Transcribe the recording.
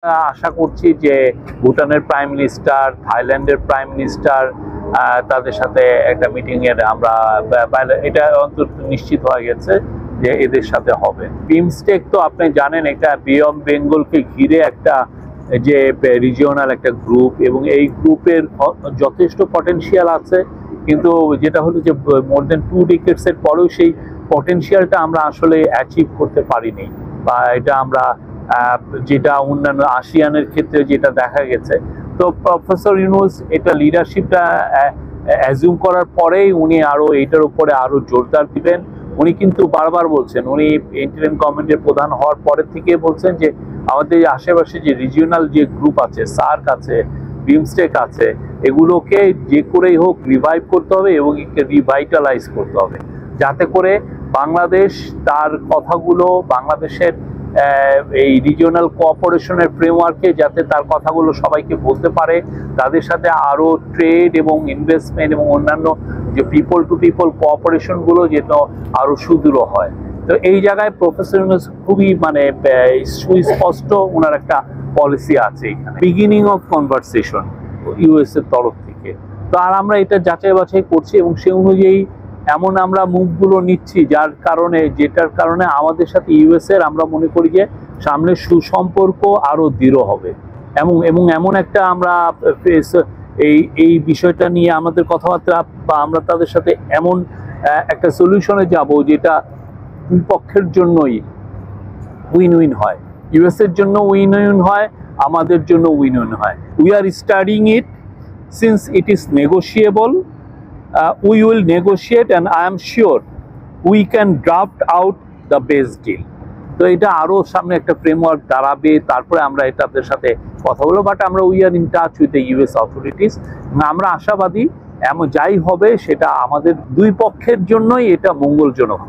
আশা করছি যে ভুটানের প্রাইম মিনিস্টার, থাইল্যান্ডের প্রাইম মিনিস্টার তাদের সাথে একটা মিটিং এর আমরা এটা অন্তত নিশ্চিত হয়ে গেছে যে এদের সাথে হবে। বিমস্টেক তো আপনি জানেন এটা বে অফ বেঙ্গলকে ঘিরে একটা যে রিজিওনাল একটা গ্রুপ, এবং এই গ্রুপের যথেষ্ট পটেনশিয়াল আছে, কিন্তু যেটা হলো যে মোর দেন 2 ডিকেডস এর পরেও সেই পটেনশিয়ালটা আমরা আসলে অ্যাচিভ করতে পারিনি, বা এটা আমরা যেটা অন্যান্য আসিয়ানের ক্ষেত্রে যেটা দেখা গেছে। তো প্রফেসর ইউনূস এটা লিডারশিপটা অ্যাজিউম করার পরেই উনি আরো এটার উপরে আরো জোরদার দিবেন। উনি কিন্তু বারবার বলছেন, উনি ইন্টারিম গভর্নমেন্টের প্রধান হওয়ার পরের থেকে বলছেন যে আমাদের আশেপাশে যে রিজিওনাল যে গ্রুপ আছে, সার্ক আছে, বিমস্টেক আছে, এগুলোকে যে করেই হোক রিভাইভ করতে হবে এবং রিভাইটালাইজ করতে হবে, যাতে করে বাংলাদেশ তার কথাগুলো বাংলাদেশের এই রিজিওনাল কোঅপারেশনের ফ্রেমওয়ার্কে যাতে তার কথাগুলো সবাইকে বলতে পারে, তাদের সাথে আরও ট্রেড এবং ইনভেস্টমেন্ট এবং অন্যান্য যে পিপল টু পিপল কোঅপারেশনগুলো যেটা আরও সুদৃঢ় হয়। তো এই জায়গায় প্রফেসর ইউনূস খুবই সুস্পষ্ট ওনার একটা পলিসি আছে এখানে, বিগিনিং অফ কনভারসেশন ইউএস এর তরফ থেকে। তো আর আমরা এটা যাচাই বাছাই করছি এবং সেই অনুযায়ী এমন আমরা মুভগুলো নিচ্ছি যেটার কারণে আমাদের সাথে ইউএস এর আমরা মনে করি যে সামনে সুসম্পর্ক আরো দৃঢ় হবে, এবং এমন একটা আমরা এই বিষয়টা নিয়ে আমাদের কথাবার্তা, বা আমরা তাদের সাথে এমন একটা সলিউশনে যাব যেটা দুই পক্ষের জন্যই উইন উইন হয়। ইউএস এর জন্য উইন উইন হয়, আমাদের জন্য উইন উইন হয়। We are studying it since it is negotiable. We will negotiate and I am sure we can draft out the best deal. তো এটা আরো সামনে একটা ফ্রেমওয়ার্ক দাঁড়াবে, তারপরে আমরা এটাদের সাথে কথা বলবো। বাট আমরা we are in touch with the US authorities. আমরা আশাবাদী এমন যাই হবে সেটা আমাদের দুই পক্ষের জন্যই এটা মঙ্গলজনক হবে।